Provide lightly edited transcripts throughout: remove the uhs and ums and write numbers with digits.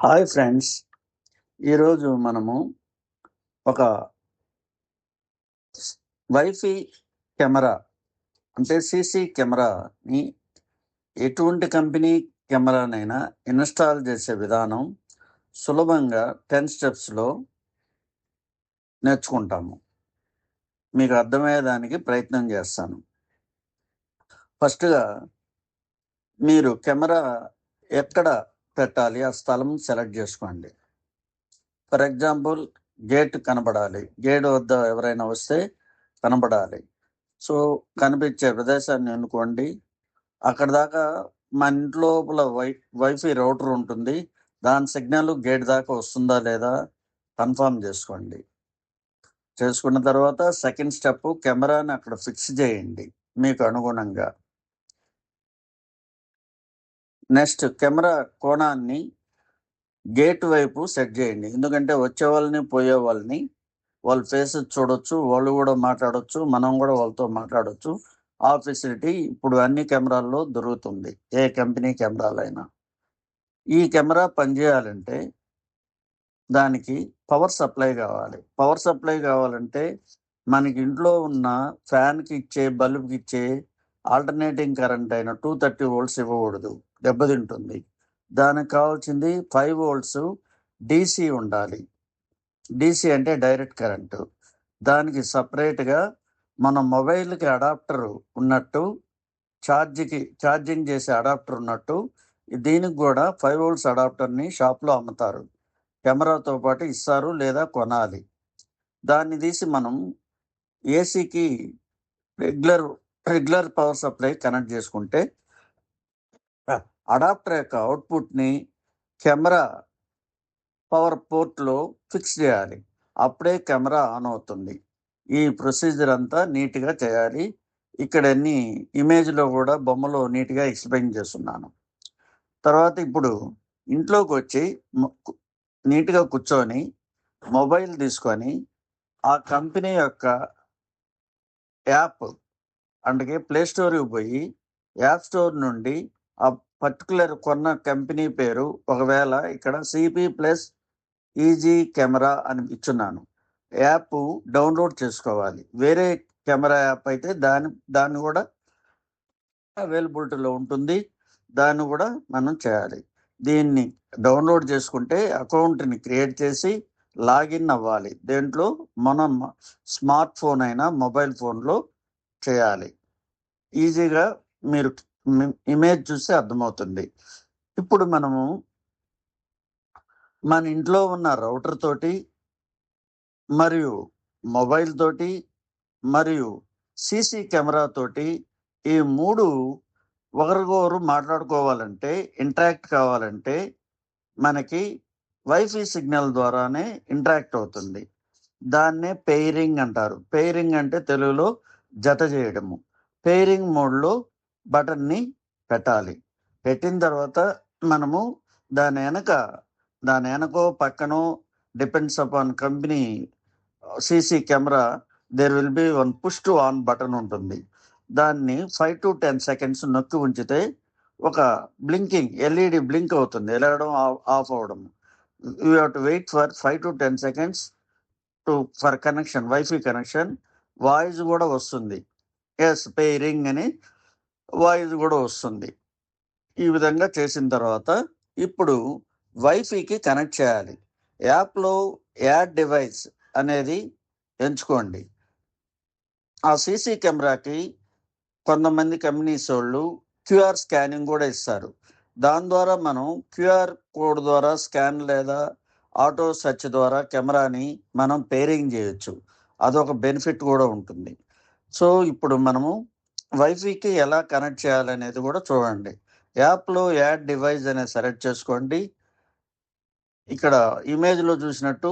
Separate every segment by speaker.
Speaker 1: Hi friends, ఈరోజు మనము ఒక వైఫై కెమెరా అంటే సీసీ కెమెరాని ఎటువంటి కంపెనీ కెమెరానైనా ఇన్స్టాల్ చేసే విధానం సులభంగా 10 స్టెప్స్లో నేర్చుకుంటాము. మీకు అర్థమయ్యేదానికి ప్రయత్నం చేస్తాను. ఫస్ట్గా మీరు కెమెరా ఎక్కడ పెట్టాలి ఆ స్థలం సెలెక్ట్ చేసుకోండి. ఫర్ ఎగ్జాంపుల్, గేట్ కనబడాలి. గేట్ వద్ద ఎవరైనా వస్తే కనబడాలి. సో కనిపించే ప్రదేశాన్ని ఎన్నుకోండి. అక్కడ దాకా మన ఇంటి లోపల వైఫై రౌటర్ ఉంటుంది. దాని సిగ్నల్ గేట్ దాకా వస్తుందా లేదా కన్ఫర్మ్ చేసుకోండి. చేసుకున్న తర్వాత సెకండ్ స్టెప్, కెమెరాని అక్కడ ఫిక్స్ చేయండి మీకు అనుగుణంగా. నెక్స్ట్, కెమెరా కోణాన్ని గేట్ వైపు సెట్ చేయండి. ఎందుకంటే వచ్చే వాళ్ళని పోయే వాళ్ళని వాళ్ళ ఫేసెస్ చూడొచ్చు, వాళ్ళు కూడా మాట్లాడొచ్చు, మనం కూడా వాళ్ళతో మాట్లాడొచ్చు. ఆ ఫెసిలిటీ ఇప్పుడు అన్ని కెమెరాల్లో దొరుకుతుంది, ఏ కంపెనీ కెమెరాలైనా. ఈ కెమెరా పనిచేయాలంటే దానికి పవర్ సప్లై కావాలి. పవర్ సప్లై కావాలంటే మనకి ఇంట్లో ఉన్న ఫ్యాన్కి ఇచ్చే బల్బుకి ఇచ్చే ఆల్టర్నేటింగ్ కరెంట్ అయిన 230 volts ఇవ్వకూడదు, దెబ్బతింటుంది. దానికి కావాల్సింది 5 volts డీసీ ఉండాలి. డీసీ అంటే డైరెక్ట్ కరెంటు. దానికి సపరేట్గా మన మొబైల్కి అడాప్టర్ ఉన్నట్టు, ఛార్జింగ్ చేసే అడాప్టర్ ఉన్నట్టు దీనికి కూడా 5 volts అడాప్టర్ని షాప్లో అమ్ముతారు. కెమెరాతో పాటు ఇస్తారు లేదా కొనాలి. దాన్ని తీసి మనం ఏసీకి రెగ్యులర్ పవర్ సప్లై కనెక్ట్ చేసుకుంటే అడాప్టర్ యొక్క అవుట్పుట్ని కెమెరా పవర్ పోర్ట్లో ఫిక్స్ చేయాలి. అప్పుడే కెమెరా ఆన్ అవుతుంది. ఈ ప్రొసీజర్ అంతా నీట్గా చేయాలి. ఇక్కడ అన్ని ఇమేజ్లో కూడా బొమ్మలో నీట్గా ఎక్స్ప్లెయిన్ చేస్తున్నాను. తర్వాత ఇప్పుడు ఇంట్లోకి వచ్చి నీట్గా కూర్చొని మొబైల్ తీసుకొని ఆ కంపెనీ యొక్క యాప్ అంటే ప్లే స్టోర్కి పోయి యాప్ స్టోర్ నుండి ఆ పర్టికులర్ కొన్న కంపెనీ పేరు, ఒకవేళ ఇక్కడ సిపి ప్లస్ ఈజీ కెమెరా అని ఇచ్చున్నాను, యాప్ డౌన్లోడ్ చేసుకోవాలి. వేరే కెమెరా యాప్ అయితే దాన్ని కూడా అవైలబిలిటీలో ఉంటుంది, దాన్ని కూడా మనం చేయాలి. దీన్ని డౌన్లోడ్ చేసుకుంటే అకౌంట్ని క్రియేట్ చేసి లాగిన్ అవ్వాలి. దేంట్లో మనం స్మార్ట్ ఫోన్ అయినా మొబైల్ ఫోన్లో చేయాలి. ఈజీగా మీరు ఇమేజ్ చూస్తే అర్థమవుతుంది. ఇప్పుడు మనము మన ఇంట్లో ఉన్న రౌటర్ తోటి మరియు మొబైల్ తోటి మరియు సీసీ కెమెరా తోటి ఈ మూడు ఒకరికొకరు మాట్లాడుకోవాలంటే, ఇంటరాక్ట్ కావాలంటే మనకి వైఫై సిగ్నల్ ద్వారానే ఇంటరాక్ట్ అవుతుంది. దాన్నే పెయిరింగ్ అంటారు. పెయిరింగ్ అంటే తెలుగులో జత చేయడము. పెయిరింగ్ మోడ్లో బటన్ని పెట్టాలి. పెట్టిన తర్వాత మనము దాని వెనకో పక్కనో depends upon company CC camera, there will be one push to on button ఉంటుంది. దాన్ని 5 to 10 seconds నొక్కి ఉంచితే ఒక బ్లింకింగ్ ఎల్ఈడి బ్లింక్ అవుతుంది, వెళ్ళడం ఆఫ్ అవడం. You have to wait for 5 to 10 seconds for connection, WiFi connection. Voice కూడా వస్తుంది, ఎస్ పెయిరింగ్ అని వాయిస్ కూడా వస్తుంది. ఈ విధంగా చేసిన తర్వాత ఇప్పుడు వైఫైకి కనెక్ట్ చేయాలి. యాప్లో యాడ్ డివైస్ అనేది ఎంచుకోండి. ఆ సీసీ కెమెరాకి కొంతమంది కంపెనీస్ వాళ్ళు క్యూఆర్ స్కానింగ్ కూడా ఇస్తారు. దాని ద్వారా మనం క్యూఆర్ కోడ్ ద్వారా స్కాన్ లేదా ఆటో సెర్చ్ ద్వారా కెమెరాని మనం పేరింగ్ చేయొచ్చు. అదొక బెనిఫిట్ కూడా ఉంటుంది. సో ఇప్పుడు మనము వైఫైకి ఎలా కనెక్ట్ చేయాలనేది కూడా చూడండి. యాప్లో యాడ్ డివైస్ అనేది సెలెక్ట్ చేసుకోండి. ఇక్కడ ఇమేజ్లో చూసినట్టు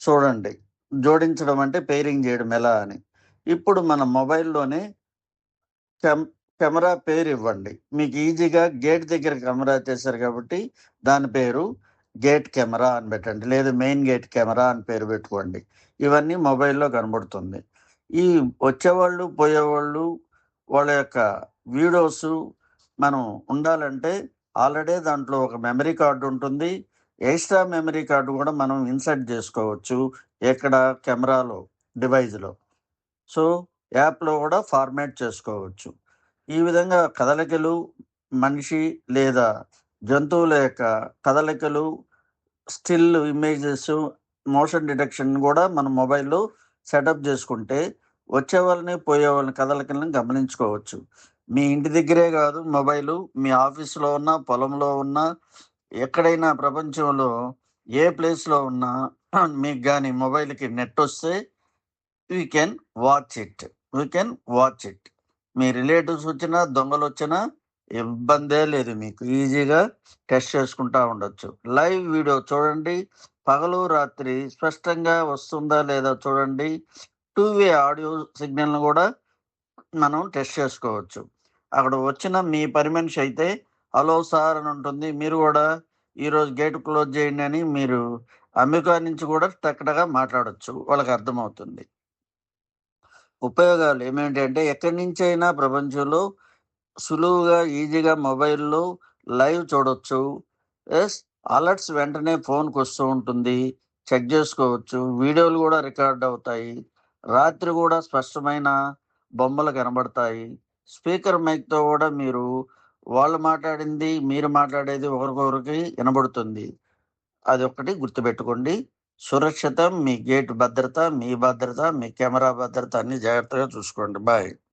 Speaker 1: చూడండి, జోడించడం అంటే పెయిరింగ్ చేయడం ఎలా అని. ఇప్పుడు మన మొబైల్లోనే కెమెరా పేరు ఇవ్వండి. మీకు ఈజీగా గేట్ దగ్గర కెమెరా చేశారు కాబట్టి దాని పేరు గేట్ కెమెరా అని పెట్టండి, లేదా మెయిన్ గేట్ కెమెరా అని పేరు పెట్టుకోండి. ఇవన్నీ మొబైల్లో కనబడుతుంది. ఈ వచ్చేవాళ్ళు పోయేవాళ్ళు వాళ్ళ యొక్క వీడియోస్ మనం ఉండాలంటే ఆల్రెడీ దాంట్లో ఒక మెమరీ కార్డు ఉంటుంది. ఎక్స్ట్రా మెమరీ కార్డు కూడా మనం ఇన్సర్ట్ చేసుకోవచ్చు ఎక్కడ కెమెరాలో డివైజ్లో. సో యాప్లో కూడా ఫార్మాట్ చేసుకోవచ్చు. ఈ విధంగా కదలికలు మనిషి లేదా జంతువుల యొక్క కదలికలు, స్టిల్ ఇమేజెస్, మోషన్ డిటెక్షన్ కూడా మన మొబైల్లో సెటప్ చేసుకుంటే వచ్చే వాళ్ళని పోయే వాళ్ళని కదలికలను గమనించుకోవచ్చు. మీ ఇంటి దగ్గరే కాదు మొబైలు, మీ ఆఫీస్లో ఉన్నా, పొలంలో ఉన్నా, ఎక్కడైనా ప్రపంచంలో ఏ ప్లేస్లో ఉన్నా మీకు కానీ మొబైల్కి నెట్ వస్తే we can watch it. Me relatives వచ్చినా, దొంగలు వచ్చినా ఇబ్బందే లేదు మీకు. ఈజీగా టెస్ట్ చేసుకుంటా ఉండొచ్చు. లైవ్ వీడియో చూడండి. పగలు, రాత్రి స్పష్టంగా వస్తుందా లేదా చూడండి. 2 వే ఆడియో సిగ్నల్‌ను కూడా మనం టెస్ట్ చేసుకోవచ్చు. అక్కడ వచ్చిన మీ పని మనిషి అయితే హలో సార్ అని ఉంటుంది. మీరు కూడా ఈరోజు గేట్ క్లోజ్ చేయండి అని మీరు అమెరికా నుంచి కూడా చక్కగా మాట్లాడొచ్చు. వాళ్ళకి అర్థమవుతుంది. ఉపయోగాలు ఏమేంటంటే ఎక్కడి నుంచైనా ప్రపంచంలో సులువుగా, ఈజీగా మొబైల్‌లో లైవ్ చూడొచ్చు. యెస్. అలర్ట్స్ వెంటనే ఫోన్‌కి వస్తూ ఉంటుంది. చెక్ జేసుకోవచ్చు. వీడియోలు గూడా రికార్డ్ అవుతాయి. రాత్రి గూడా స్పష్టమైన బొమ్మలు కనబడతాయి. స్పీకర్ మైక్‌తో గూడా మీరు వాళ్ళు మాట్లాడింది, మీరు మాట్లాడేది ఒకరికొకరికి ఇనబడుతుంది. అదొక్కటి గుర్తుపెట్టుకోండి. సురక్షితం, మీ గేట్ భద్రత, మీ భద్రత, మీ కెమెరా భద్రత అన్నీ జాగ్రత్తగా చూసుకోండి. బాయ్.